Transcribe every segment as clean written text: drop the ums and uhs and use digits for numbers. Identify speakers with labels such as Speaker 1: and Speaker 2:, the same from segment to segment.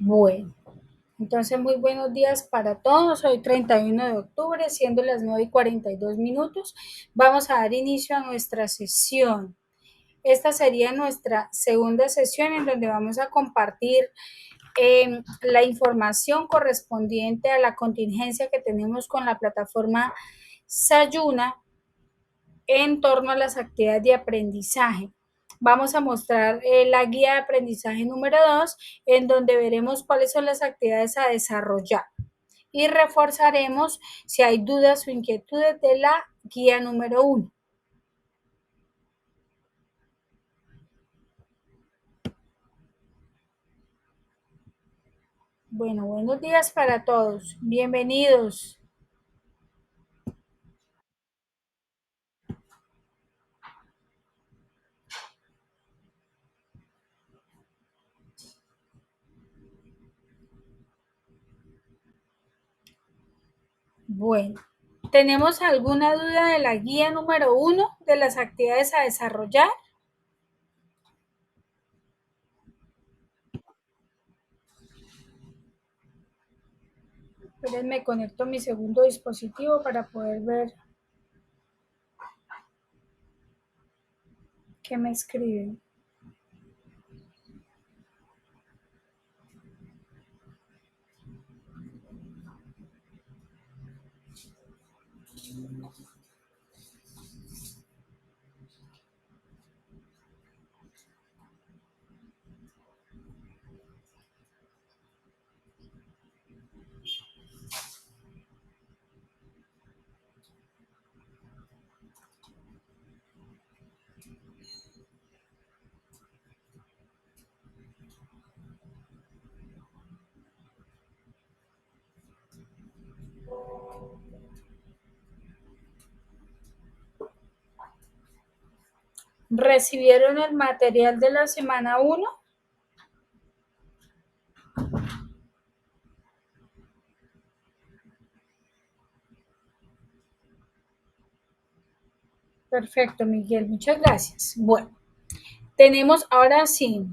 Speaker 1: Bueno, entonces muy buenos días para todos. Hoy 31 de octubre, siendo las 9:42. Vamos a dar inicio a nuestra sesión. Esta sería nuestra segunda sesión en donde vamos a compartir la información correspondiente a la contingencia que tenemos con la plataforma Sayuna en torno a las actividades de aprendizaje. Vamos a mostrar la guía de aprendizaje número 2, en donde veremos cuáles son las actividades a desarrollar y reforzaremos si hay dudas o inquietudes de la guía número 1. Bueno, buenos días para todos. Bienvenidos. Bueno, ¿tenemos alguna duda de la guía número 1 de las actividades a desarrollar? Espérenme, conecto mi segundo dispositivo para poder ver qué me escriben. ¿Recibieron el material de la semana 1? Perfecto, Miguel, muchas gracias. Bueno, tenemos ahora sí,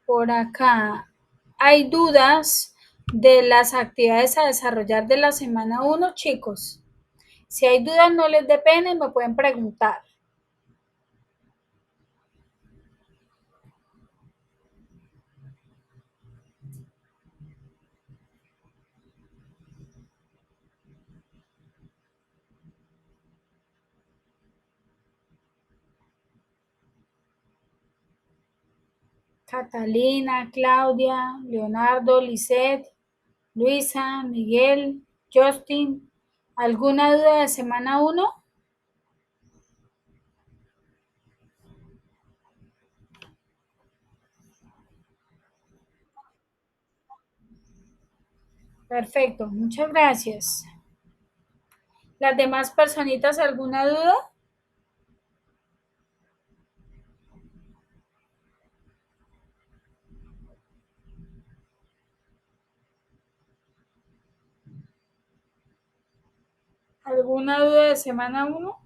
Speaker 1: por acá, hay dudas de las actividades a desarrollar de la semana 1, chicos. Si hay dudas, no les dé pena y me pueden preguntar. Catalina, Claudia, Leonardo, Lisette, Luisa, Miguel, Justin, ¿alguna duda de semana 1? Perfecto, muchas gracias. ¿Las demás personitas alguna duda? ¿Alguna duda de semana 1?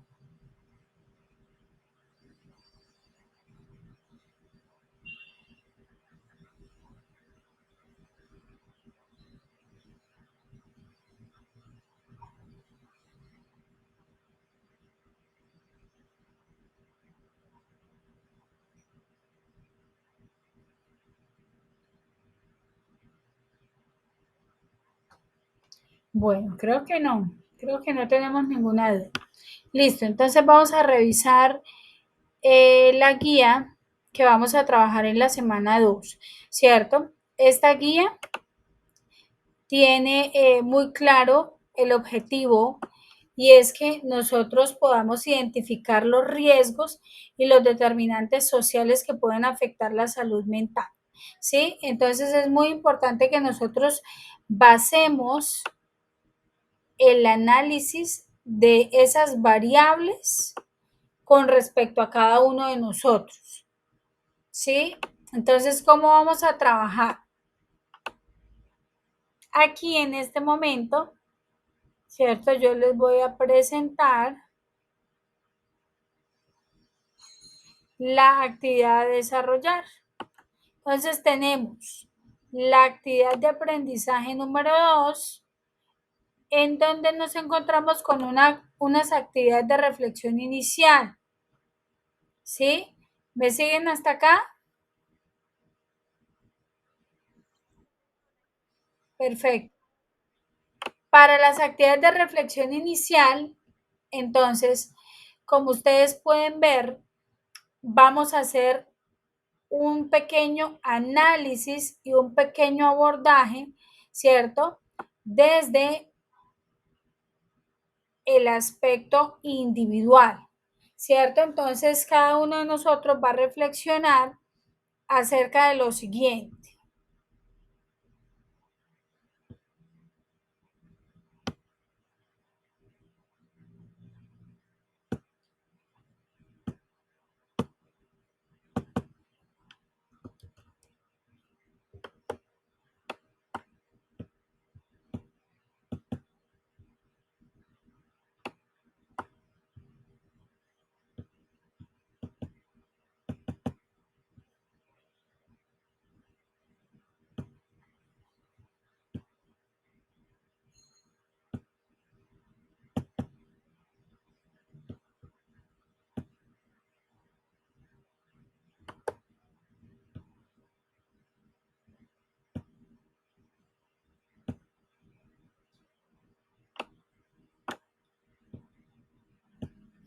Speaker 1: Bueno, creo que no tenemos ninguna duda. Listo, entonces vamos a revisar la guía que vamos a trabajar en la semana 2, ¿cierto? Esta guía tiene muy claro el objetivo y es que nosotros podamos identificar los riesgos y los determinantes sociales que pueden afectar la salud mental, ¿sí? Entonces es muy importante que nosotros basemos el análisis de esas variables con respecto a cada uno de nosotros, ¿sí? Entonces, ¿cómo vamos a trabajar? Aquí en este momento, ¿cierto? Yo les voy a presentar la actividad a desarrollar. Entonces tenemos La actividad de aprendizaje número 2, en donde nos encontramos con unas actividades de reflexión inicial. ¿Sí? ¿Me siguen hasta acá? Perfecto. Para las actividades de reflexión inicial, entonces, como ustedes pueden ver, vamos a hacer un pequeño análisis y un pequeño abordaje, ¿cierto? Desde el aspecto individual, ¿cierto? Entonces, cada uno de nosotros va a reflexionar acerca de lo siguiente.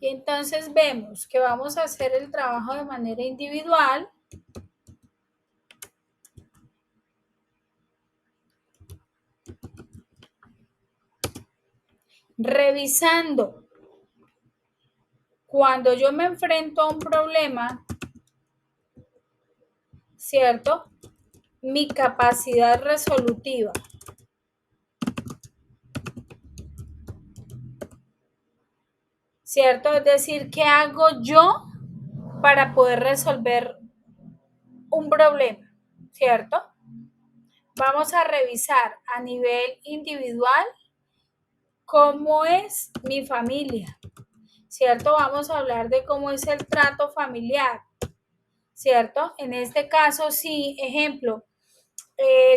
Speaker 1: Y entonces vemos que vamos a hacer el trabajo de manera individual, revisando cuando yo me enfrento a un problema, ¿cierto? Mi capacidad resolutiva, ¿cierto? Es decir, ¿qué hago yo para poder resolver un problema? ¿Cierto? Vamos a revisar a nivel individual cómo es mi familia, ¿cierto? Vamos a hablar de cómo es el trato familiar, ¿cierto? En este caso, sí, ejemplo,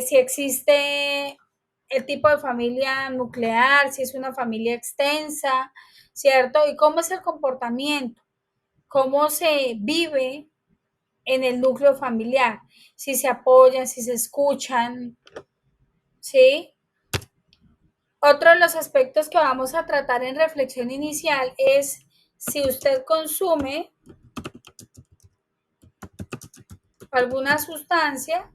Speaker 1: si existe el tipo de familia nuclear, si es una familia extensa, ¿cierto? Y cómo es el comportamiento, cómo se vive en el núcleo familiar, si se apoyan, si se escuchan, ¿sí? Otro de los aspectos que vamos a tratar en reflexión inicial es si usted consume alguna sustancia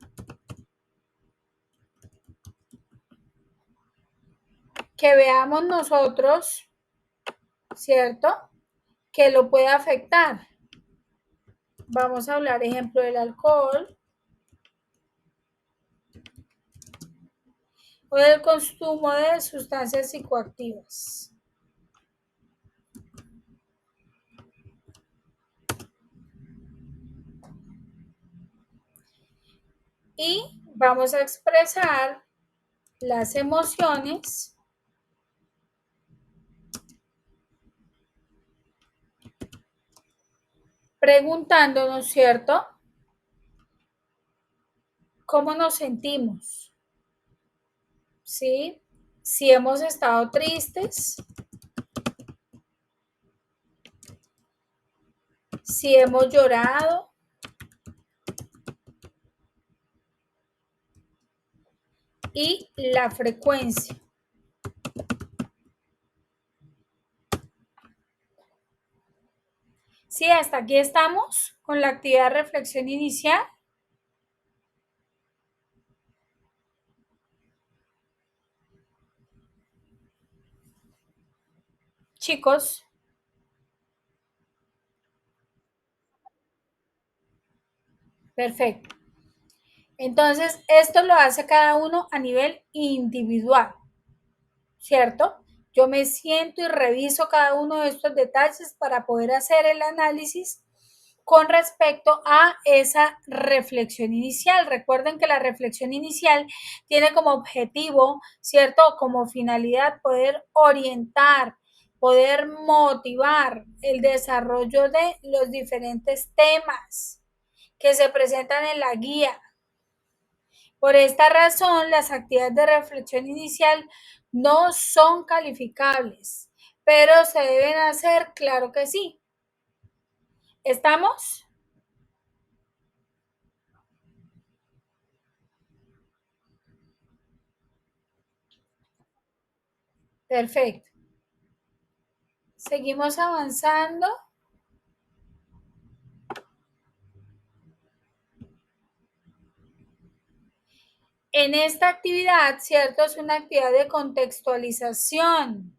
Speaker 1: que veamos nosotros, ¿cierto? Que lo pueda afectar. Vamos a hablar, ejemplo, del alcohol o del consumo de sustancias psicoactivas. Y vamos a expresar las emociones preguntándonos, ¿cierto? ¿Cómo nos sentimos? ¿Sí? Si hemos estado tristes, si hemos llorado y la frecuencia. Sí, hasta aquí estamos con la actividad de reflexión inicial. Chicos, perfecto. Entonces, esto lo hace cada uno a nivel individual, ¿cierto? Yo me siento y reviso cada uno de estos detalles para poder hacer el análisis con respecto a esa reflexión inicial. Recuerden que la reflexión inicial tiene como objetivo, ¿cierto? Como finalidad poder orientar, poder motivar el desarrollo de los diferentes temas que se presentan en la guía. Por esta razón, las actividades de reflexión inicial no son calificables, pero se deben hacer, claro que sí. ¿Estamos? Perfecto. Seguimos avanzando. En esta actividad, ¿cierto? Es una actividad de contextualización.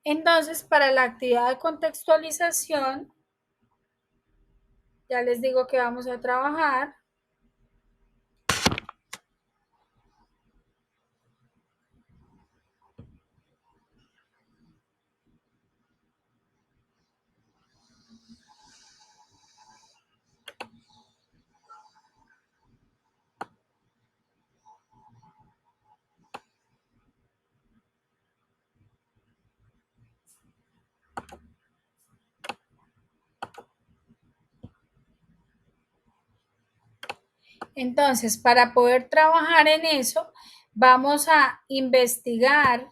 Speaker 1: Entonces, para la actividad de contextualización, ya les digo que vamos a trabajar. Entonces, para poder trabajar en eso, vamos a investigar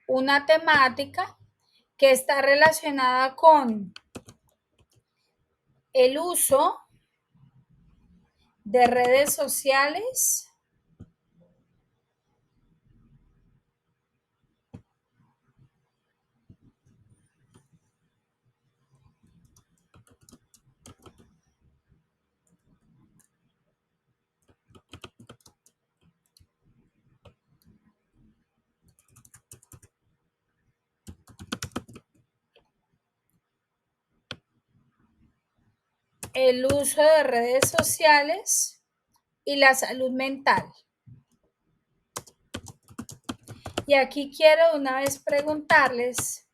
Speaker 1: una temática que está relacionada con el uso de redes sociales, el uso de redes sociales y la salud mental. Y aquí quiero una vez preguntarles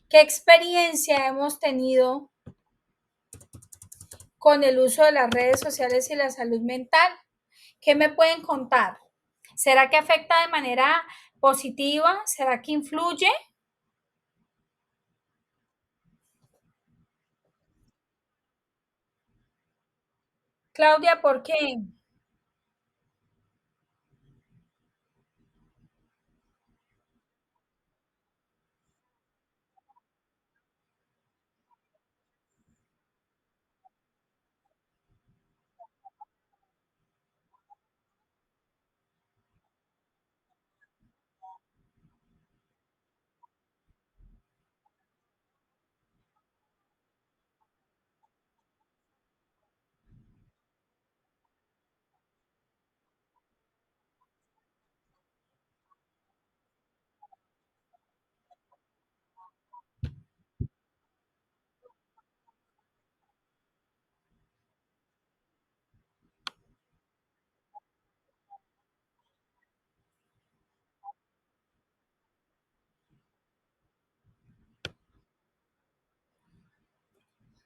Speaker 1: qué experiencia hemos tenido con el uso de las redes sociales y la salud mental. ¿Qué me pueden contar? ¿Será que afecta de manera positiva? ¿Será que influye? Claudia, ¿por qué?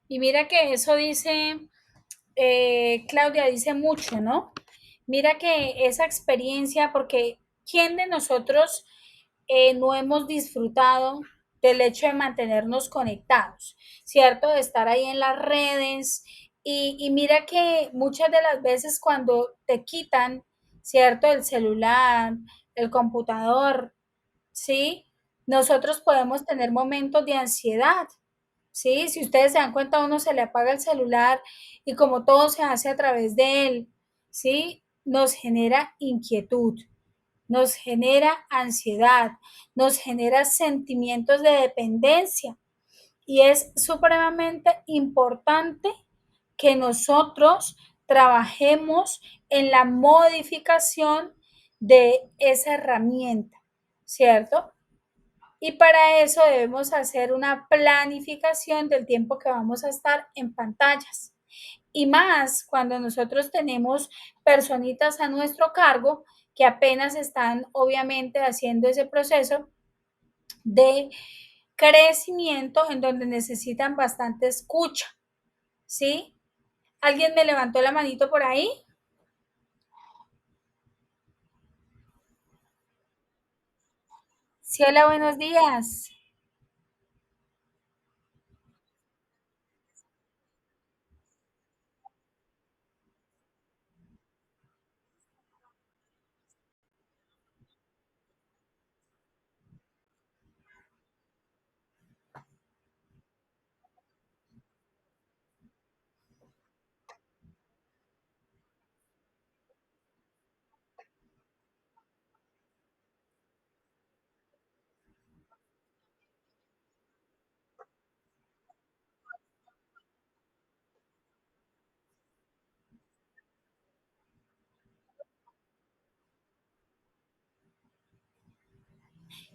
Speaker 1: Y mira que eso dice, Claudia dice mucho, ¿no? Mira que esa experiencia, porque ¿quién de nosotros no hemos disfrutado del hecho de mantenernos conectados, ¿cierto? De estar ahí en las redes. Y mira que muchas de las veces cuando te quitan, ¿cierto? El celular, el computador, ¿sí? Nosotros podemos tener momentos de ansiedad, ¿sí? Si ustedes se dan cuenta, a uno se le apaga el celular y como todo se hace a través de él, ¿sí? Nos genera inquietud, nos genera ansiedad, nos genera sentimientos de dependencia y es supremamente importante que nosotros trabajemos en la modificación de esa herramienta, ¿cierto? Y para eso debemos hacer una planificación del tiempo que vamos a estar en pantallas. Y más cuando nosotros tenemos personitas a nuestro cargo que apenas están obviamente haciendo ese proceso de crecimiento en donde necesitan bastante escucha, ¿sí? ¿Alguien me levantó la manito por ahí? Sí, hola, buenos días.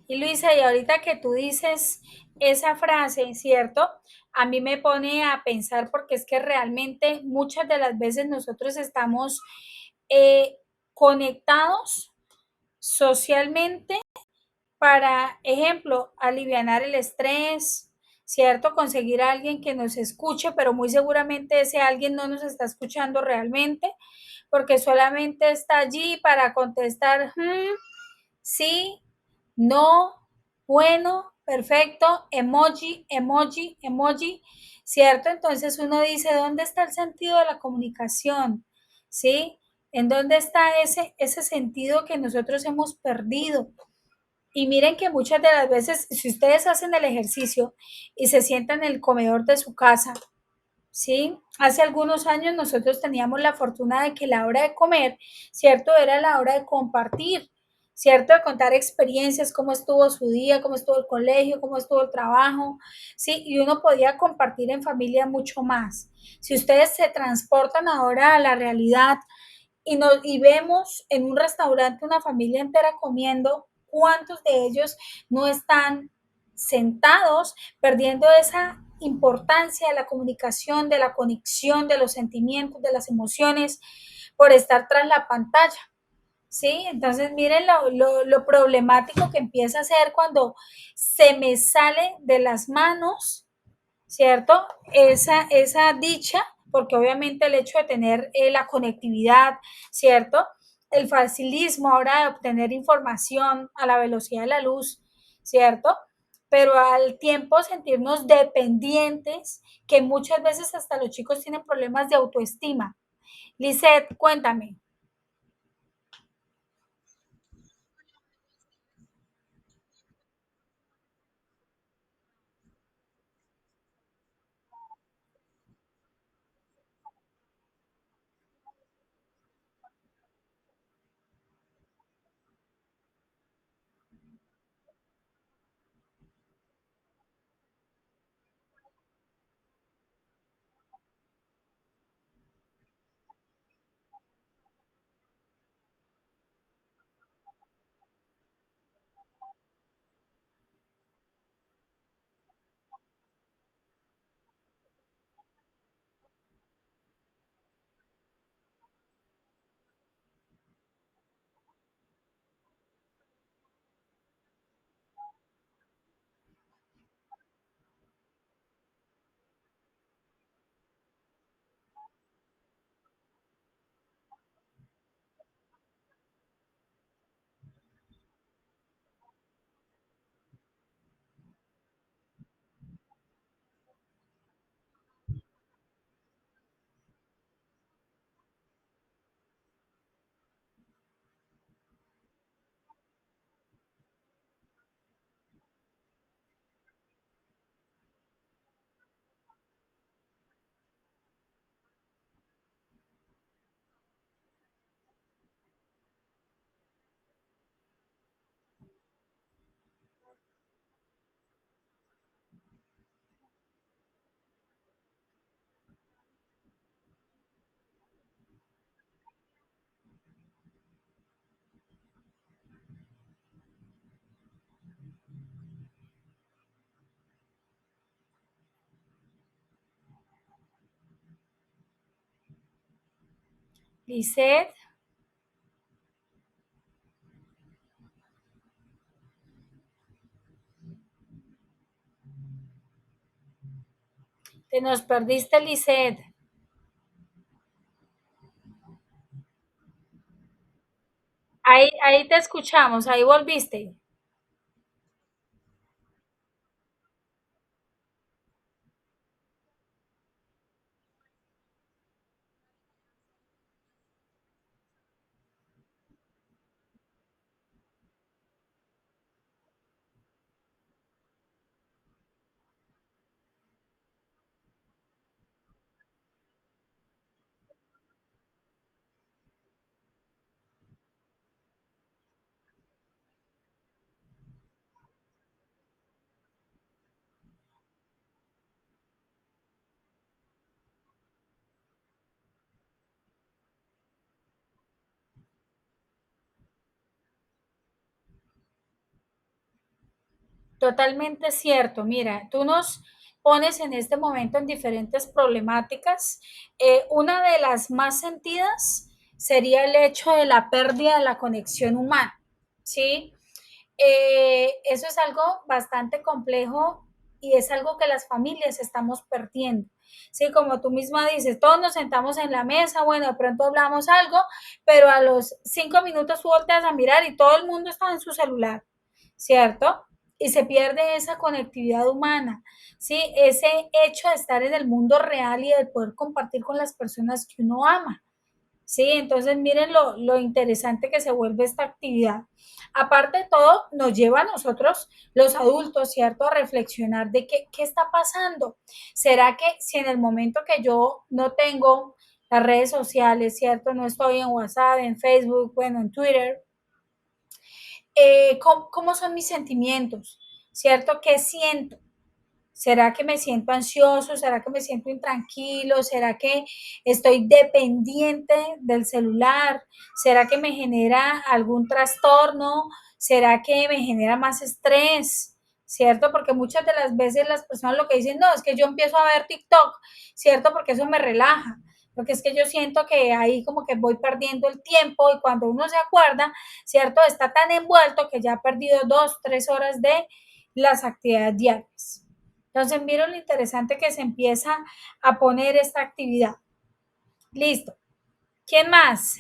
Speaker 1: Y Luisa, y ahorita que tú dices esa frase, ¿cierto? A mí me pone a pensar porque es que realmente muchas de las veces nosotros estamos eh, conectados socialmente para, ejemplo, alivianar el estrés, ¿cierto? Conseguir a alguien que nos escuche, pero muy seguramente ese alguien no nos está escuchando realmente porque solamente está allí para contestar, sí, no, bueno, perfecto, emoji, emoji, emoji, ¿cierto? Entonces uno dice, ¿dónde está el sentido de la comunicación? ¿Sí? ¿En dónde está ese sentido que nosotros hemos perdido? Y miren que muchas de las veces, si ustedes hacen el ejercicio y se sientan en el comedor de su casa, ¿sí? Hace algunos años nosotros teníamos la fortuna de que la hora de comer, ¿cierto? Era la hora de compartir, ¿cierto? De contar experiencias, cómo estuvo su día, cómo estuvo el colegio, cómo estuvo el trabajo, ¿sí? Y uno podía compartir en familia mucho más. Si ustedes se transportan ahora a la realidad y vemos en un restaurante una familia entera comiendo, ¿cuántos de ellos no están sentados perdiendo esa importancia de la comunicación, de la conexión, de los sentimientos, de las emociones por estar tras la pantalla? ¿Sí? Entonces miren lo problemático que empieza a ser cuando se me sale de las manos, ¿cierto? Esa dicha, porque obviamente el hecho de tener la conectividad, ¿cierto? El facilismo ahora de obtener información a la velocidad de la luz, ¿cierto? Pero al tiempo sentirnos dependientes, que muchas veces hasta los chicos tienen problemas de autoestima. Lisette, cuéntame. Lisette, Te nos perdiste, Lisset. Ahí te escuchamos, ahí volviste. Totalmente cierto. Mira, tú nos pones en este momento en diferentes problemáticas. Una de las más sentidas sería el hecho de la pérdida de la conexión humana, ¿sí? Eso es algo bastante complejo y es algo que las familias estamos perdiendo. Sí, como tú misma dices, todos nos sentamos en la mesa, bueno, de pronto hablamos algo, pero a los 5 minutos tú volteas a mirar y todo el mundo está en su celular, ¿cierto? Y se pierde esa conectividad humana, ¿sí? Ese hecho de estar en el mundo real y de poder compartir con las personas que uno ama. Sí, entonces miren lo interesante que se vuelve esta actividad. Aparte de todo, nos lleva a nosotros, los adultos, ¿cierto?, a reflexionar de qué está pasando. ¿Será que si en el momento que yo no tengo las redes sociales, ¿cierto?, no estoy en WhatsApp, en Facebook, bueno, en Twitter, ¿cómo son mis sentimientos? ¿Cierto? ¿Qué siento? ¿Será que me siento ansioso? ¿Será que me siento intranquilo? ¿Será que estoy dependiente del celular? ¿Será que me genera algún trastorno? ¿Será que me genera más estrés? ¿Cierto? Porque muchas de las veces las personas lo que dicen, no, es que yo empiezo a ver TikTok, ¿cierto? Porque eso me relaja, porque es que yo siento que ahí como que voy perdiendo el tiempo y cuando uno se acuerda, ¿cierto? Está tan envuelto que ya ha perdido 2, 3 horas de las actividades diarias. Entonces, miren lo interesante que se empieza a poner esta actividad. Listo. ¿Quién más?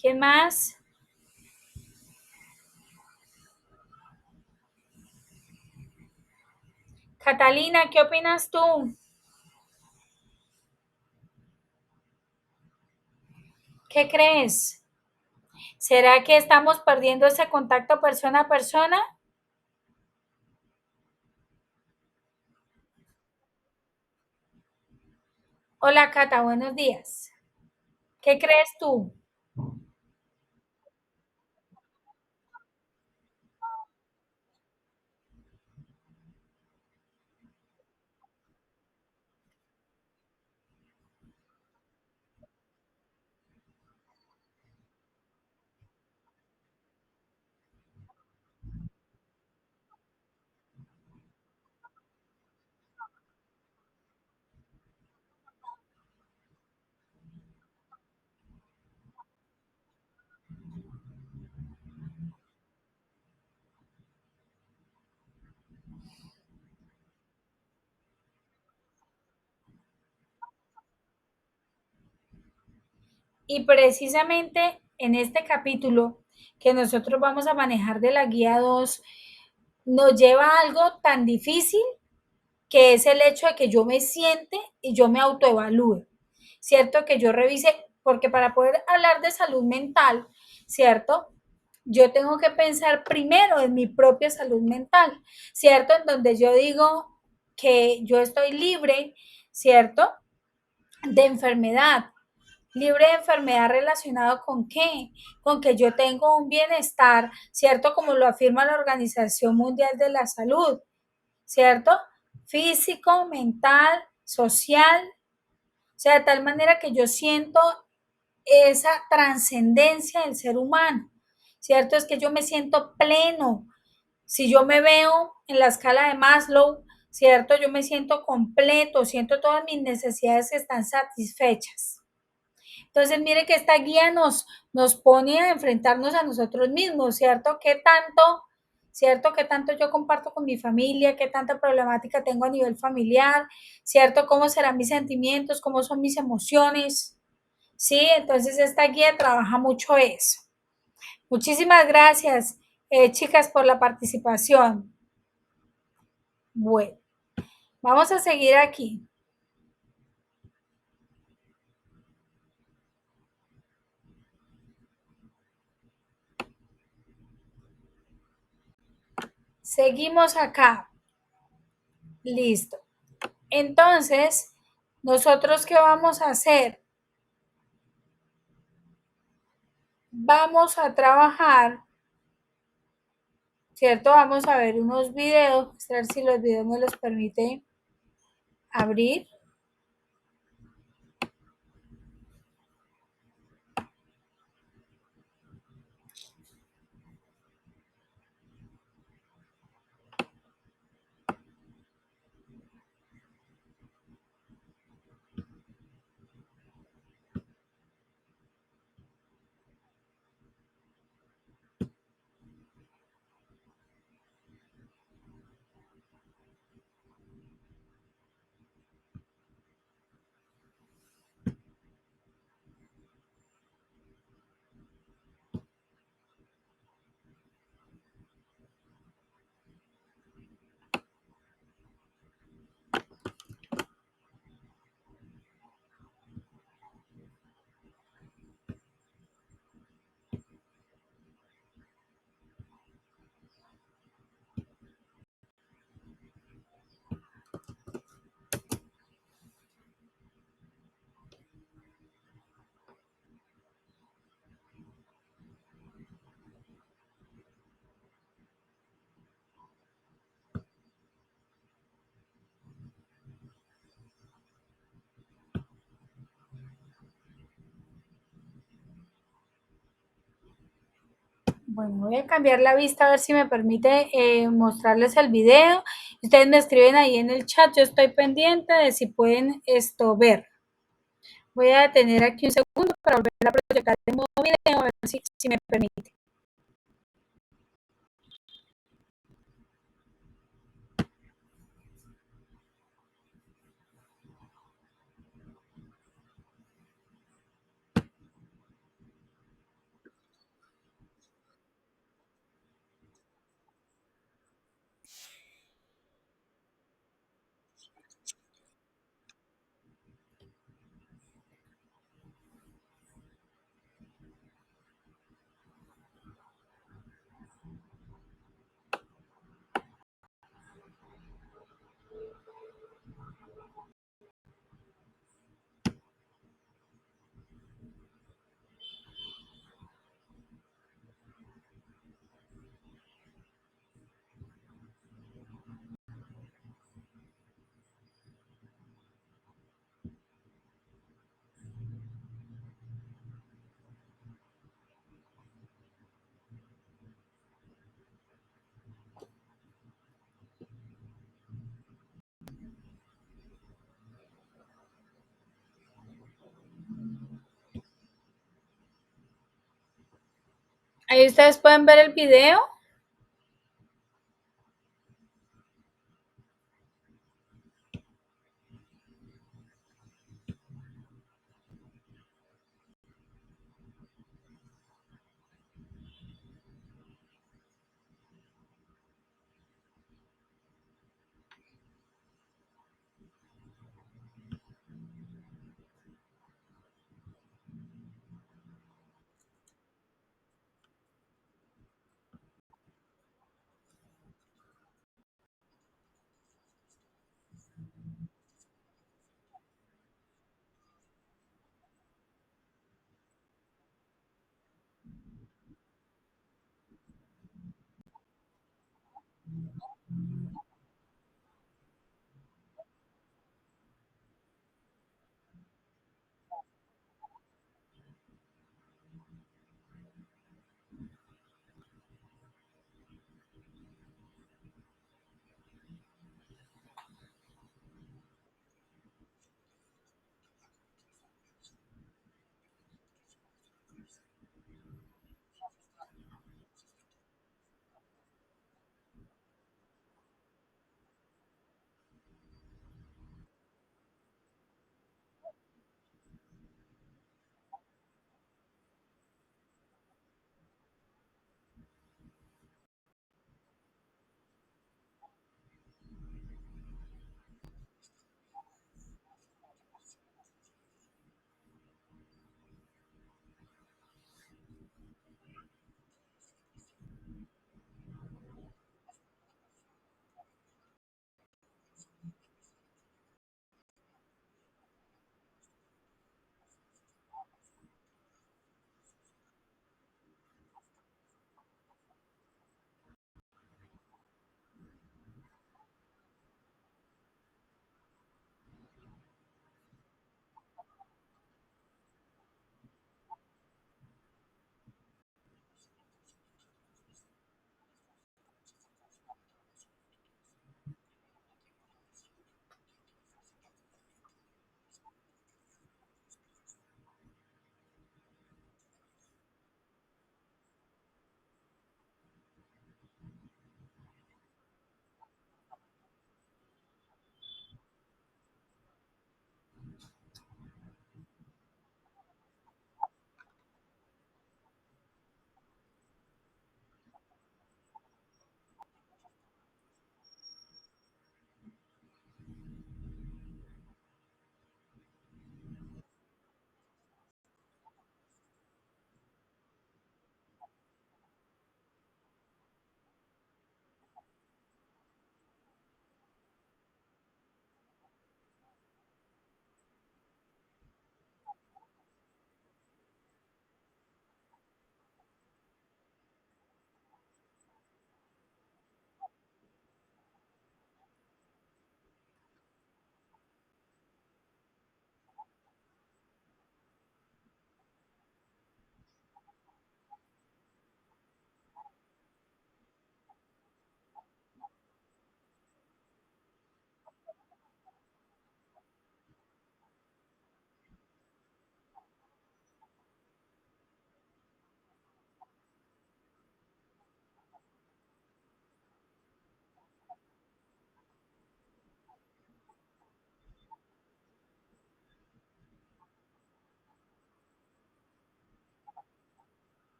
Speaker 1: ¿Quién más? Catalina, ¿qué opinas tú? ¿Qué crees? ¿Será que estamos perdiendo ese contacto persona a persona? Hola, Cata, buenos días. ¿Qué crees tú? Y precisamente en este capítulo que nosotros vamos a manejar de la guía 2 nos lleva a algo tan difícil que es el hecho de que yo me siente y yo me autoevalúe, ¿cierto? Que yo revise, porque para poder hablar de salud mental, ¿cierto? Yo tengo que pensar primero en mi propia salud mental, ¿cierto? En donde yo digo que yo estoy libre, ¿cierto? De enfermedad, libre de enfermedad relacionado con qué, con que yo tengo un bienestar, ¿cierto? Como lo afirma la Organización Mundial de la Salud, ¿cierto? Físico, mental, social, o sea, de tal manera que yo siento esa trascendencia del ser humano, ¿cierto? Es que yo me siento pleno. Si yo me veo en la escala de Maslow, ¿cierto? Yo me siento completo, siento todas mis necesidades que están satisfechas. Entonces, mire que esta guía nos pone a enfrentarnos a nosotros mismos, ¿cierto? ¿Cierto? ¿Qué tanto yo comparto con mi familia? ¿Qué tanta problemática tengo a nivel familiar? ¿Cierto? ¿Cómo serán mis sentimientos? ¿Cómo son mis emociones? Sí, entonces esta guía trabaja mucho eso. Muchísimas gracias, chicas, por la participación. Bueno, vamos a seguir aquí. Seguimos acá. Listo. Entonces, ¿nosotros qué vamos a hacer? Vamos a trabajar, ¿cierto? Vamos a ver unos videos, a ver si los videos me los permite abrir. Bueno, voy a cambiar la vista a ver si me permite mostrarles el video. Ustedes me escriben ahí en el chat, yo estoy pendiente de si pueden esto ver. Voy a detener aquí un segundo para volver a proyectar el modo video, a ver si me permite. Ahí ustedes pueden ver el video.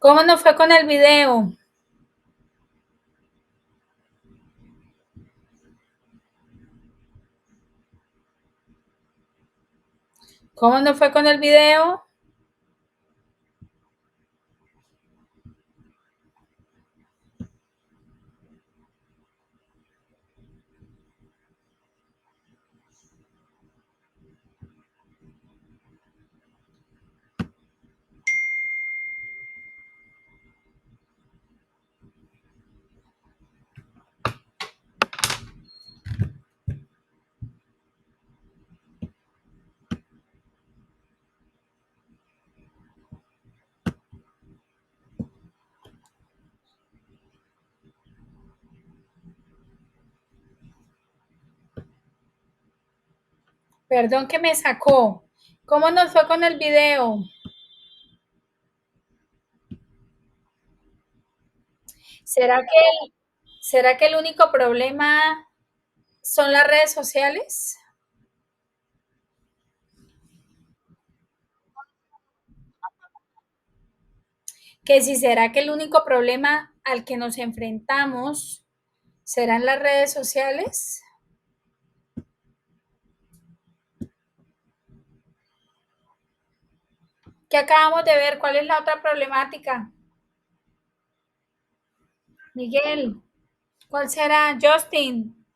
Speaker 1: ¿Cómo nos fue con el video? ¿Cómo nos fue con el video? Perdón que me sacó. ¿Cómo nos fue con el video? ¿Será que, ¿Será que el único problema son las redes sociales? Que si será que el único problema al que nos enfrentamos serán las redes sociales. ¿Qué acabamos de ver? ¿Cuál es la otra problemática? Miguel, ¿cuál será? Justin,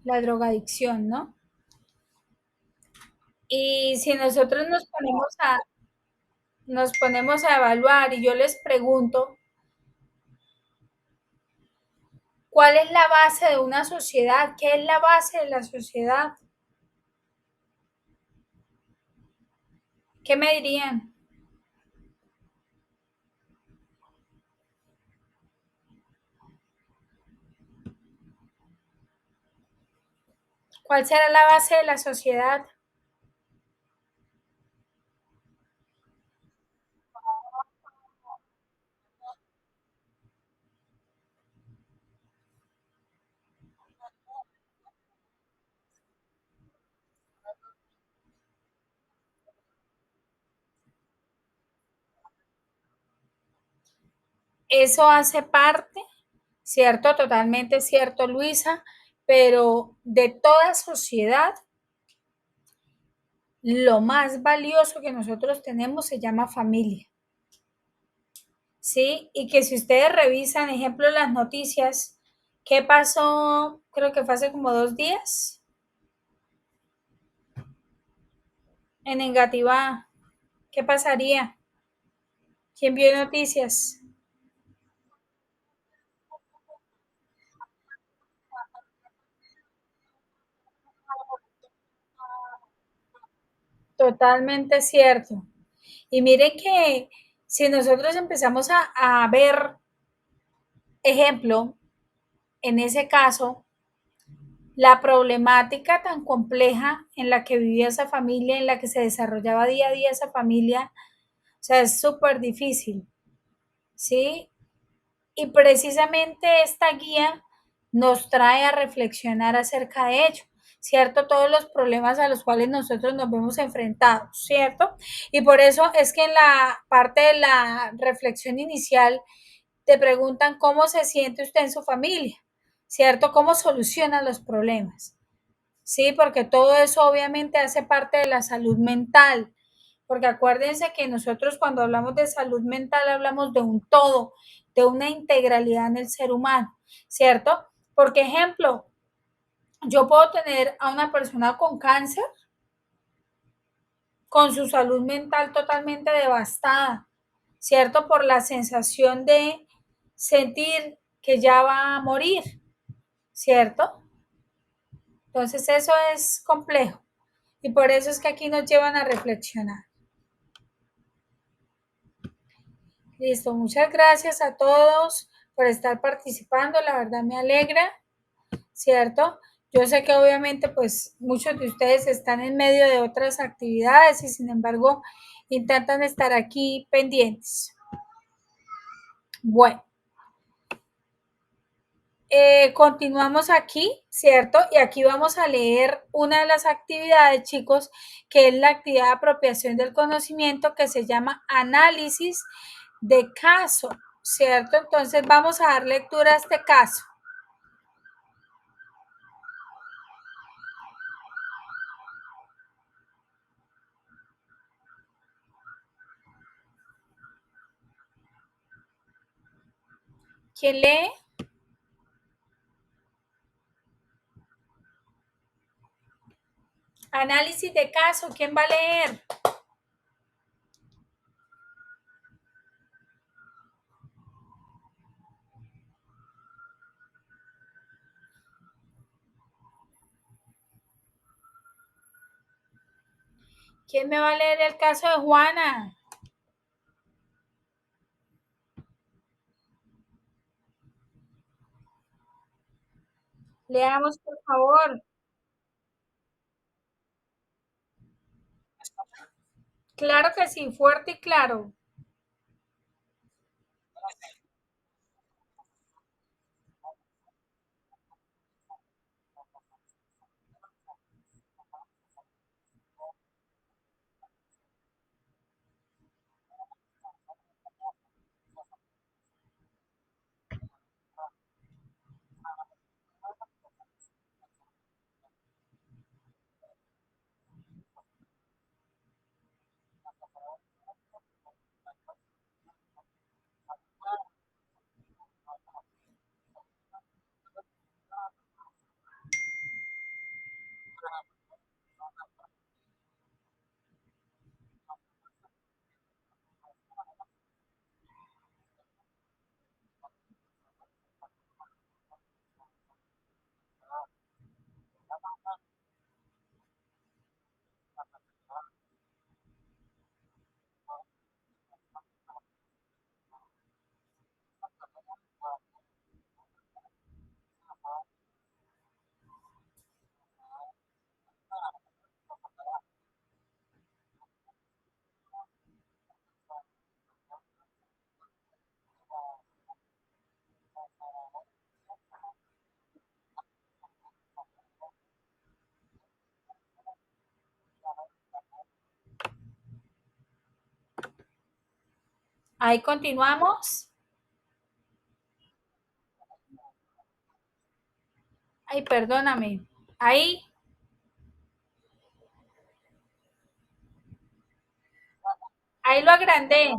Speaker 1: la drogadicción, ¿no? Y si nosotros nos ponemos a evaluar y yo les pregunto, ¿cuál es la base de una sociedad? ¿Qué es la base de la sociedad? ¿Qué me dirían? ¿Cuál será la base de la sociedad? Eso hace parte, cierto, totalmente cierto, Luisa, pero de toda sociedad, lo más valioso que nosotros tenemos se llama familia, ¿sí? Y que si ustedes revisan, ejemplo, las noticias, ¿qué pasó? Creo que fue hace como 2 días. En negativa, ¿qué pasaría? ¿Quién vio noticias? Totalmente cierto. Y miren que si nosotros empezamos a ver ejemplo, en ese caso, la problemática tan compleja en la que vivía esa familia, en la que se desarrollaba día a día esa familia, o sea, es súper difícil, ¿sí? Y precisamente esta guía nos trae a reflexionar acerca de ello, ¿cierto? Todos los problemas a los cuales nosotros nos vemos enfrentados, ¿cierto? Y por eso es que en la parte de la reflexión inicial te preguntan cómo se siente usted en su familia, ¿cierto? ¿Cómo soluciona los problemas? Sí, porque todo eso obviamente hace parte de la salud mental, porque acuérdense que nosotros cuando hablamos de salud mental hablamos de un todo, de una integralidad en el ser humano, ¿cierto? Porque ejemplo, yo puedo tener a una persona con cáncer, con su salud mental totalmente devastada, ¿cierto? Por la sensación de sentir que ya va a morir, ¿cierto? Entonces eso es complejo y por eso es que aquí nos llevan a reflexionar. Listo, muchas gracias a todos por estar participando, la verdad me alegra, ¿cierto? Yo sé que obviamente pues muchos de ustedes están en medio de otras actividades y sin embargo intentan estar aquí pendientes. Bueno, continuamos aquí, ¿cierto? Y aquí vamos a leer una de las actividades, chicos, que es la actividad de apropiación del conocimiento que se llama análisis de caso, ¿cierto? Entonces vamos a dar lectura a este caso. ¿Quién lee? Análisis de caso, ¿quién va a leer? ¿Quién me va a leer el caso de Juana? Leamos, por favor. Claro que sí, fuerte y claro. Ahí continuamos. Ay, perdóname. Ahí, ahí lo agrandé.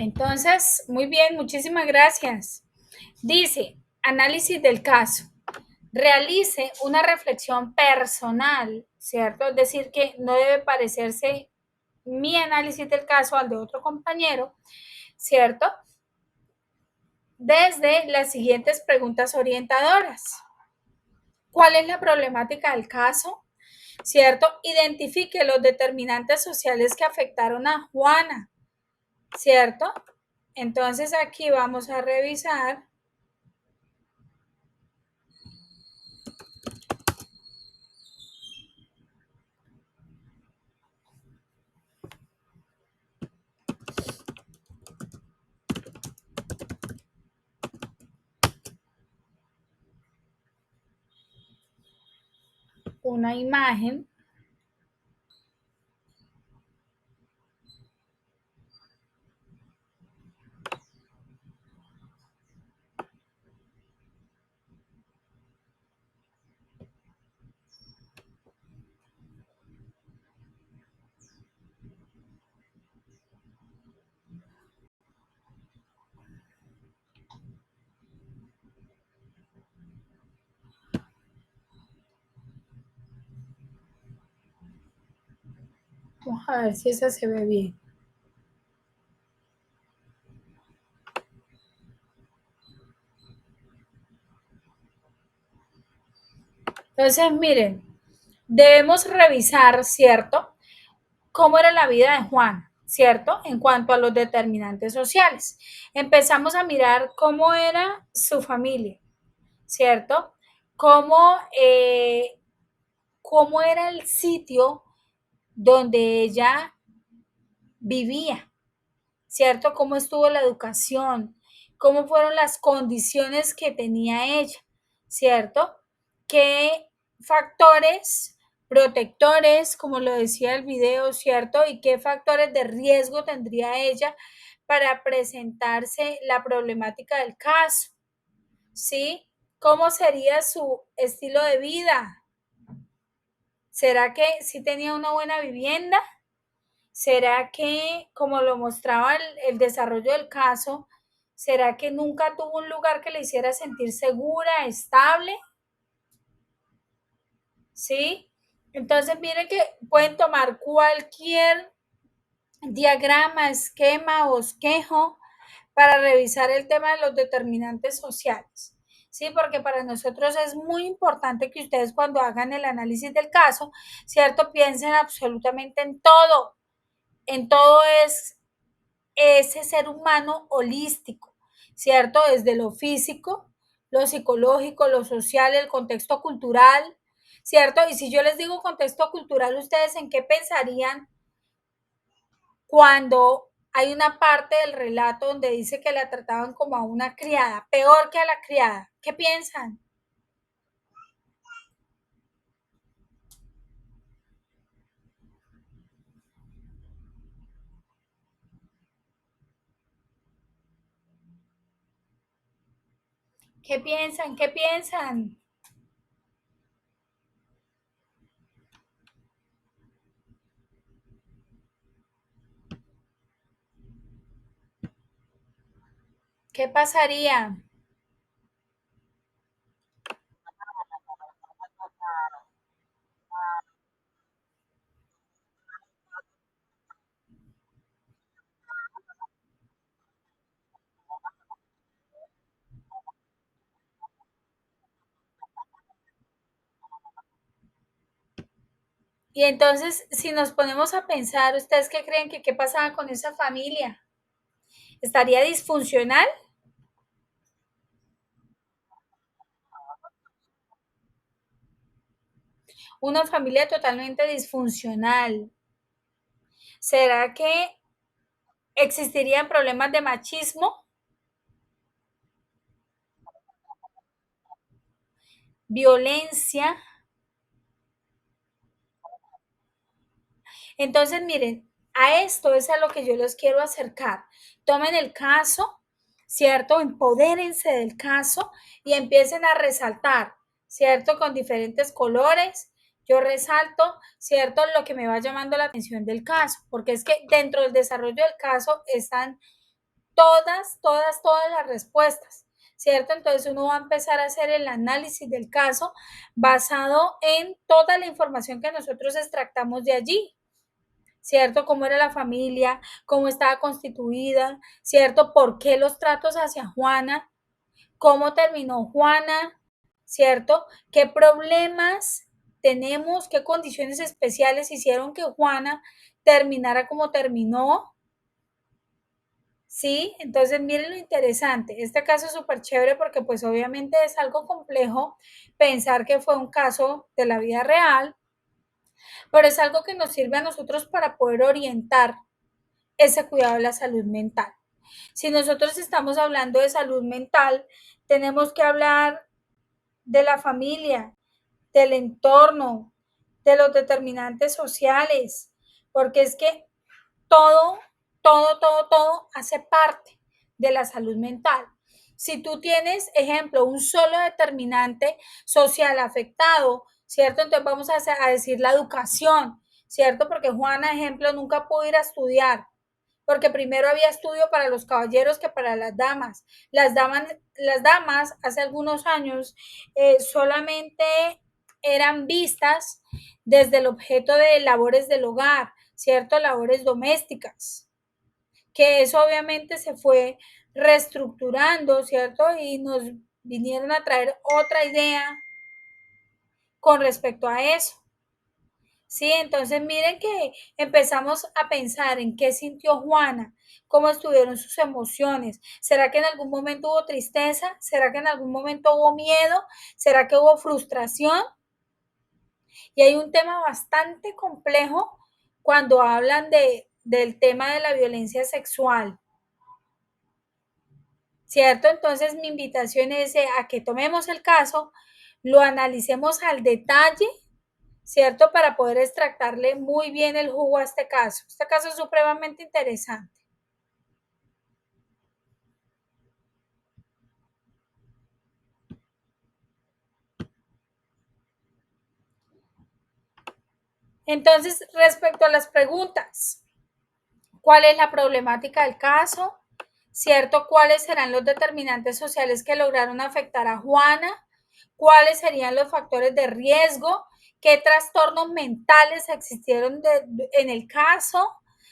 Speaker 1: Entonces, muy bien, muchísimas gracias. Dice, análisis del caso. Realice una reflexión personal, ¿cierto? Es decir, que no debe parecerse mi análisis del caso al de otro compañero, ¿cierto? Desde las siguientes preguntas orientadoras. ¿Cuál es la problemática del caso? ¿Cierto? Identifique los determinantes sociales que afectaron a Juana, ¿cierto? Entonces aquí vamos a revisar una imagen. Vamos a ver si esa se ve bien. Entonces, miren, debemos revisar, ¿cierto? Cómo era la vida de Juan, ¿cierto? En cuanto a los determinantes sociales. Empezamos a mirar cómo era su familia, ¿cierto? Cómo, cómo era el sitio donde ella vivía, ¿cierto? Cómo estuvo la educación, cómo fueron las condiciones que tenía ella, ¿cierto? Qué factores protectores, como lo decía el video, ¿cierto? Y qué factores de riesgo tendría ella para presentarse la problemática del caso, ¿sí? ¿Cómo sería su estilo de vida? ¿Será que sí tenía una buena vivienda? ¿Será que, como lo mostraba el desarrollo del caso, será que nunca tuvo un lugar que le hiciera sentir segura, estable? ¿Sí? Entonces, miren que pueden tomar cualquier diagrama, esquema o esquejo para revisar el tema de los determinantes sociales. Sí, porque para nosotros es muy importante que ustedes cuando hagan el análisis del caso, ¿cierto? Piensen absolutamente en todo es ese ser humano holístico, ¿cierto? Desde lo físico, lo psicológico, lo social, el contexto cultural, ¿cierto? Y si yo les digo contexto cultural, ¿ustedes en qué pensarían cuando hay una parte del relato donde dice que la trataban como a una criada, peor que a la criada? ¿Qué piensan? ¿Qué piensan? ¿Qué piensan? ¿Qué pasaría? Y entonces, si nos ponemos a pensar, ¿ustedes qué creen que qué pasaba con esa familia? ¿Estaría disfuncional? Una familia totalmente disfuncional. ¿Será que existirían problemas de machismo, violencia? Entonces, miren, a esto es a lo que yo los quiero acercar. Tomen el caso, ¿cierto? Empodérense del caso y empiecen a resaltar, ¿cierto? Con diferentes colores. Yo resalto, ¿cierto? Lo que me va llamando la atención del caso, porque es que dentro del desarrollo del caso están todas las respuestas, ¿cierto? Entonces uno va a empezar a hacer el análisis del caso basado en toda la información que nosotros extractamos de allí, ¿cierto? Cómo era la familia, cómo estaba constituida, ¿cierto? ¿Por qué los tratos hacia Juana? ¿Cómo terminó Juana? ¿Cierto? ¿Qué problemas tenemos? ¿Qué condiciones especiales hicieron que Juana terminara como terminó? Sí, entonces miren lo interesante. Este caso es súper chévere porque pues obviamente es algo complejo pensar que fue un caso de la vida real, pero es algo que nos sirve a nosotros para poder orientar ese cuidado de la salud mental. Si nosotros estamos hablando de salud mental, tenemos que hablar de la familia, del entorno, de los determinantes sociales, porque es que todo, todo hace parte de la salud mental. Si tú tienes, ejemplo, un solo determinante social afectado, ¿cierto? Entonces vamos a decir la educación, ¿cierto? Porque Juana, ejemplo, nunca pudo ir a estudiar, porque primero había estudio para los caballeros que para las damas. Las damas hace algunos años solamente eran vistas desde el objeto de labores del hogar, ¿cierto? Labores domésticas, que eso obviamente se fue reestructurando, ¿cierto? Y nos vinieron a traer otra idea con respecto a eso. Sí, entonces miren que empezamos a pensar en qué sintió Juana, cómo estuvieron sus emociones. ¿Será que en algún momento hubo tristeza? ¿Será que en algún momento hubo miedo? ¿Será que hubo frustración? Y hay un tema bastante complejo cuando hablan del tema de la violencia sexual, ¿cierto? Entonces mi invitación es a que tomemos el caso, lo analicemos al detalle, ¿cierto? Para poder extractarle muy bien el jugo a este caso. Este caso es supremamente interesante. Entonces, respecto a las preguntas, ¿cuál es la problemática del caso? ¿Cierto? ¿Cuáles serán los determinantes sociales que lograron afectar a Juana? ¿Cuáles serían los factores de riesgo? ¿Qué trastornos mentales existieron en el caso?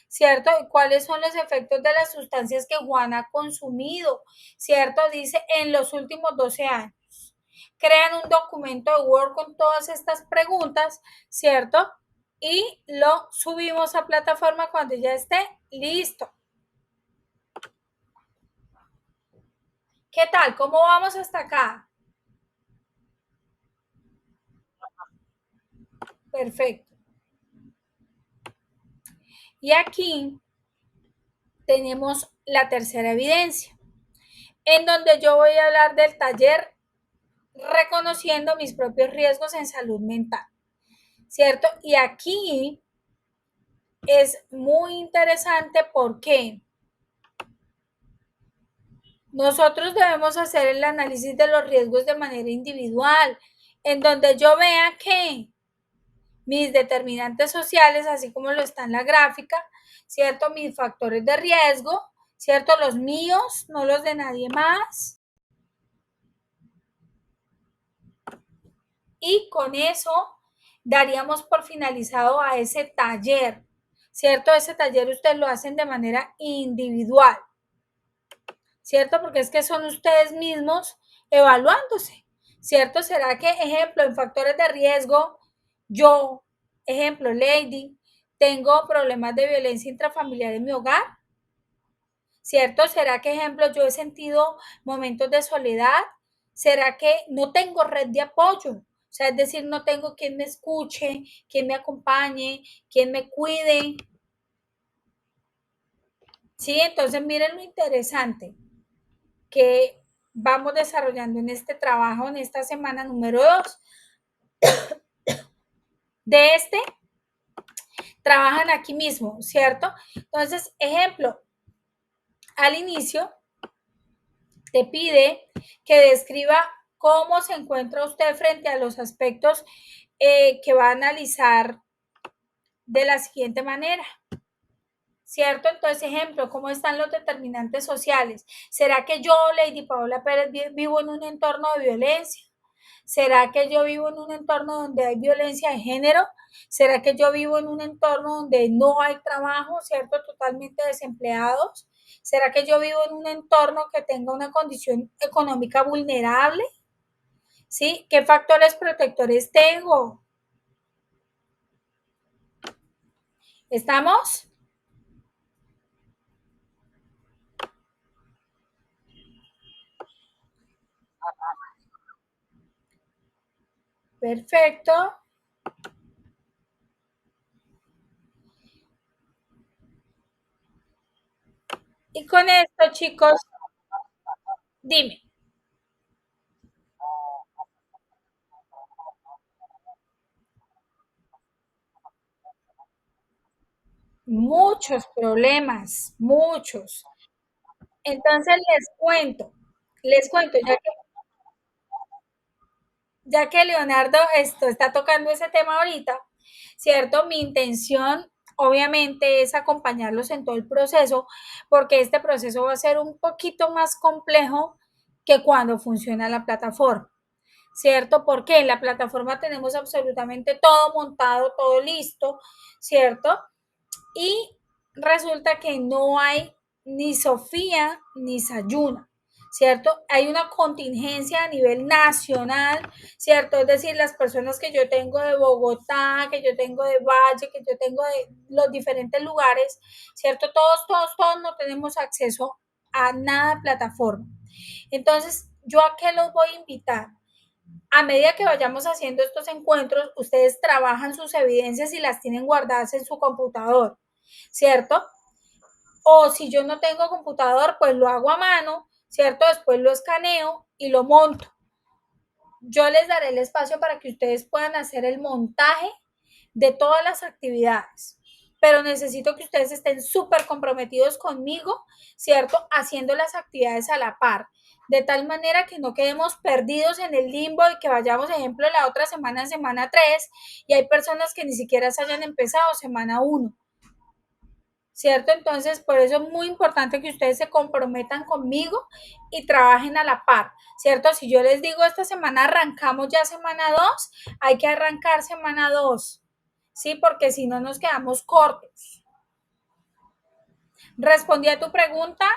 Speaker 1: ¿Cierto? ¿Y cuáles son los efectos de las sustancias que Juana ha consumido? ¿Cierto? Dice en los últimos 12 años. Crean un documento de Word con todas estas preguntas, ¿cierto? Y lo subimos a plataforma cuando ya esté listo. ¿Qué tal? ¿Cómo vamos hasta acá? Perfecto. Y aquí tenemos la tercera evidencia, en donde yo voy a hablar del taller reconociendo mis propios riesgos en salud mental, ¿cierto? Y aquí es muy interesante porque nosotros debemos hacer el análisis de los riesgos de manera individual, en donde yo vea que mis determinantes sociales, así como lo está en la gráfica, ¿cierto? Mis factores de riesgo, ¿cierto? Los míos, no los de nadie más. Y con eso daríamos por finalizado a ese taller, ¿cierto? Ese taller ustedes lo hacen de manera individual, ¿cierto? Porque es que son ustedes mismos evaluándose, ¿cierto? ¿Será que, ejemplo, en factores de riesgo, yo, ejemplo, Lady, tengo problemas de violencia intrafamiliar en mi hogar? ¿Cierto? ¿Será que, ejemplo, yo he sentido momentos de soledad? ¿Será que no tengo red de apoyo? O sea, es decir, no tengo quien me escuche, quien me acompañe, quien me cuide. Sí, entonces miren lo interesante que vamos desarrollando en este trabajo, en esta semana número 2. De este, trabajan aquí mismo, ¿cierto? Entonces, ejemplo, al inicio te pide que describa cómo se encuentra usted frente a los aspectos que va a analizar de la siguiente manera, ¿cierto? Entonces, ejemplo, ¿cómo están los determinantes sociales? ¿Será que yo, Lady Paola Pérez, vivo en un entorno de violencia? ¿Será que yo vivo en un entorno donde hay violencia de género? ¿Será que yo vivo en un entorno donde no hay trabajo, ¿cierto? Totalmente desempleados. ¿Será que yo vivo en un entorno que tenga una condición económica vulnerable? ¿Sí? ¿Qué factores protectores tengo? ¿Estamos? Perfecto. Y con esto, chicos, dime, muchos problemas, muchos. Entonces les cuento, ya que Leonardo esto está tocando ese tema ahorita, ¿cierto? Mi intención obviamente es acompañarlos en todo el proceso, porque este proceso va a ser un poquito más complejo que cuando funciona la plataforma, ¿cierto? Porque en la plataforma tenemos absolutamente todo montado, todo listo, ¿cierto? Y resulta que no hay ni Sofía ni Sayuna, ¿cierto? Hay una contingencia a nivel nacional, ¿cierto? Es decir, las personas que yo tengo de Bogotá, que yo tengo de Valle, que yo tengo de los diferentes lugares, ¿cierto? Todos no tenemos acceso a nada de plataforma. Entonces, ¿yo a qué los voy a invitar? A medida que vayamos haciendo estos encuentros, ustedes trabajan sus evidencias y las tienen guardadas en su computador, ¿cierto? O si yo no tengo computador, pues lo hago a mano, ¿cierto? Después lo escaneo y lo monto. Yo les daré el espacio para que ustedes puedan hacer el montaje de todas las actividades. Pero necesito que ustedes estén súper comprometidos conmigo, ¿cierto? Haciendo las actividades a la par, de tal manera que no quedemos perdidos en el limbo y que vayamos, ejemplo, la otra semana en semana 3 y hay personas que ni siquiera se hayan empezado semana 1. ¿Cierto? Entonces, por eso es muy importante que ustedes se comprometan conmigo y trabajen a la par, ¿cierto? Si yo les digo esta semana arrancamos ya semana 2, hay que arrancar semana 2, ¿sí? Porque si no nos quedamos cortos. Respondí a tu pregunta,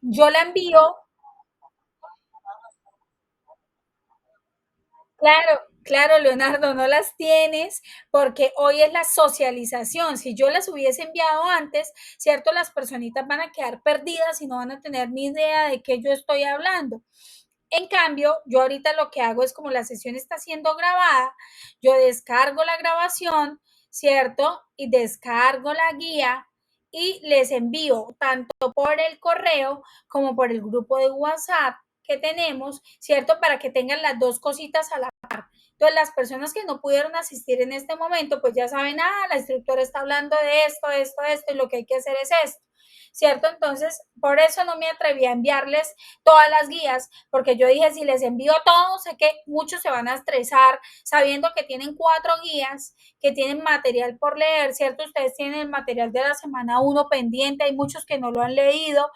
Speaker 1: yo la envío. Claro, claro, Leonardo, no las tienes porque hoy es la socialización. Si yo las hubiese enviado antes, cierto, las personitas van a quedar perdidas y no van a tener ni idea de qué yo estoy hablando. En cambio, yo ahorita lo que hago es como la sesión está siendo grabada, yo descargo la grabación, ¿cierto? Y descargo la guía y les envío tanto por el correo como por el grupo de WhatsApp que tenemos, ¿cierto? Para que tengan las dos cositas a la par. Entonces, las personas que no pudieron asistir en este momento, pues ya saben, la instructora está hablando de esto, y lo que hay que hacer es esto. ¿Cierto? Entonces, por eso no me atreví a enviarles todas las guías, porque yo dije, si les envío todo, sé que muchos se van a estresar sabiendo que tienen 4 guías, que tienen material por leer, ¿cierto? Ustedes tienen el material de la semana 1 pendiente, hay muchos que no lo han leído,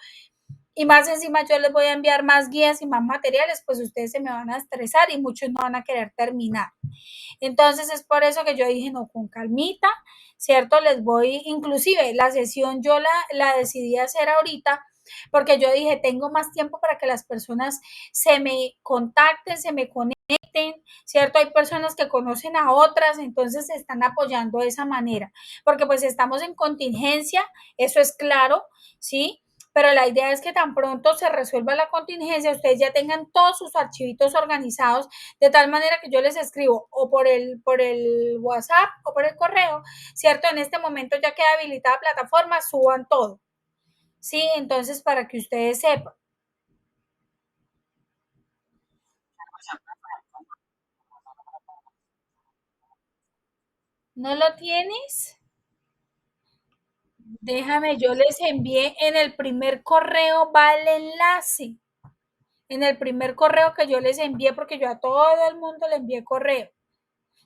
Speaker 1: y más encima yo les voy a enviar más guías y más materiales, pues ustedes se me van a estresar y muchos no van a querer terminar. Entonces es por eso que yo dije, no, con calmita, ¿cierto? Les voy, inclusive la sesión yo la decidí hacer ahorita porque yo dije, tengo más tiempo para que las personas se me contacten, se me conecten, ¿cierto? Hay personas que conocen a otras, entonces se están apoyando de esa manera, porque pues estamos en contingencia, eso es claro, ¿sí? Pero la idea es que tan pronto se resuelva la contingencia, ustedes ya tengan todos sus archivitos organizados, de tal manera que yo les escribo o por el WhatsApp o por el correo, ¿cierto? En este momento ya queda habilitada la plataforma, suban todo, ¿sí? Entonces, para que ustedes sepan, ¿no lo tienes? Déjame, yo les envié en el primer correo, va el enlace. En el primer correo que yo les envié, porque yo a todo el mundo le envié correo.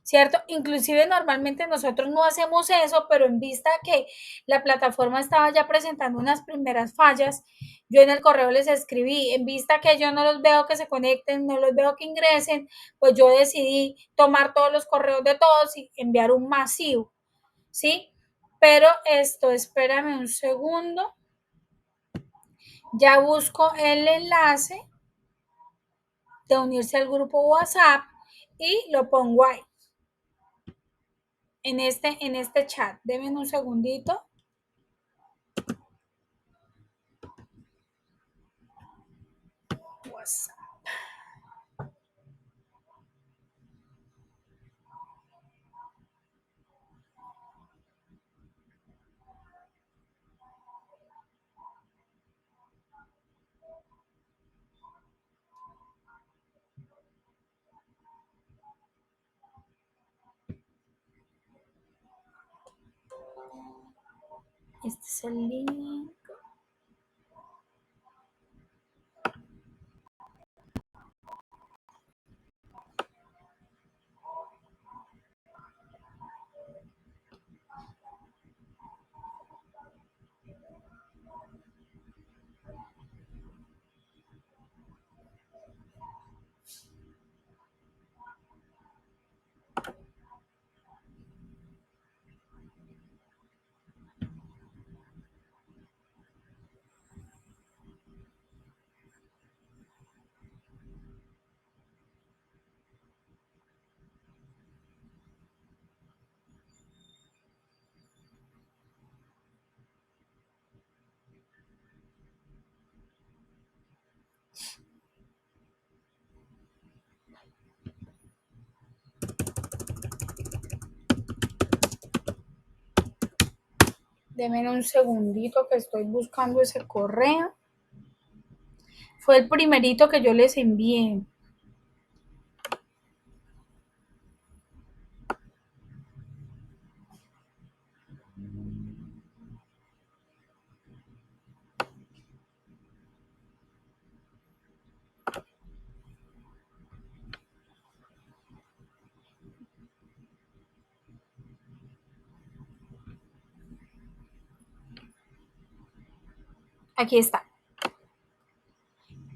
Speaker 1: ¿Cierto? Inclusive normalmente nosotros no hacemos eso, pero en vista que la plataforma estaba ya presentando unas primeras fallas, yo en el correo les escribí, en vista que yo no los veo que se conecten, no los veo que ingresen, pues yo decidí tomar todos los correos de todos y enviar un masivo, ¿sí? Pero esto, espérame un segundo, ya busco el enlace de unirse al grupo WhatsApp y lo pongo ahí, en este chat. Denme un segundito. WhatsApp. Este es el link. Deme un segundito que estoy buscando ese correo. Fue el primerito que yo les envié. Aquí está.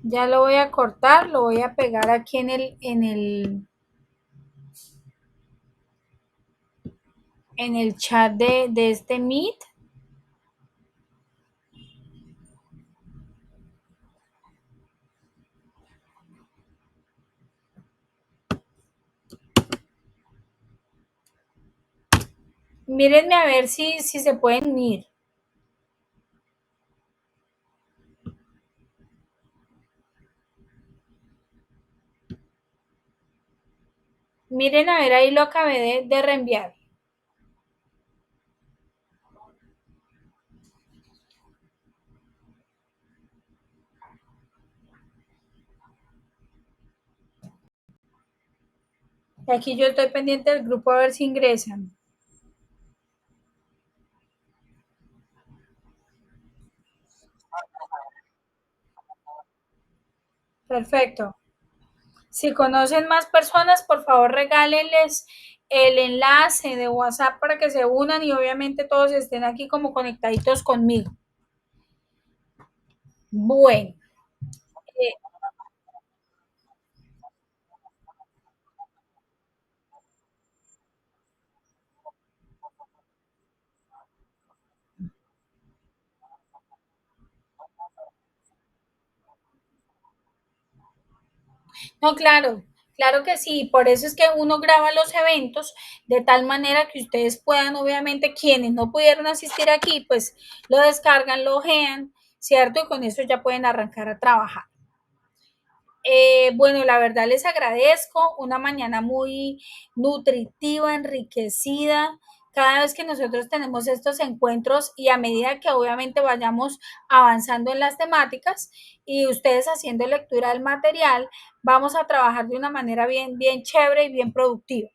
Speaker 1: Ya lo voy a cortar, lo voy a pegar aquí en el chat de este Meet. Mírenme a ver si se pueden unir. Miren a ver, ahí lo acabé de reenviar. Y aquí yo estoy pendiente del grupo a ver si ingresan. Perfecto. Si conocen más personas, por favor regálenles el enlace de WhatsApp para que se unan y obviamente todos estén aquí como conectaditos conmigo. Bueno, eh, no, claro, claro que sí, por eso es que uno graba los eventos de tal manera que ustedes puedan, obviamente, quienes no pudieron asistir aquí, pues lo descargan, lo ojean, ¿cierto? Y con eso ya pueden arrancar a trabajar. Bueno, la verdad les agradezco, una mañana muy nutritiva, enriquecida. Cada vez que nosotros tenemos estos encuentros y a medida que obviamente vayamos avanzando en las temáticas y ustedes haciendo lectura del material, vamos a trabajar de una manera bien, bien chévere y bien productiva.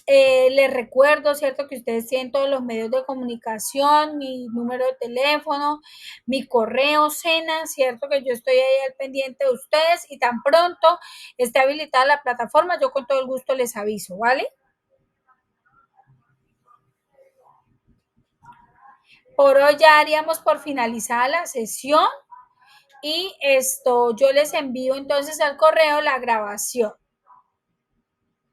Speaker 1: Les recuerdo, ¿cierto? Que ustedes tienen todos los medios de comunicación, mi número de teléfono, mi correo, Cena, ¿cierto? Que yo estoy ahí al pendiente de ustedes y tan pronto esté habilitada la plataforma, yo con todo el gusto les aviso, ¿vale? Por hoy ya haríamos por finalizada la sesión y esto yo les envío entonces al correo la grabación.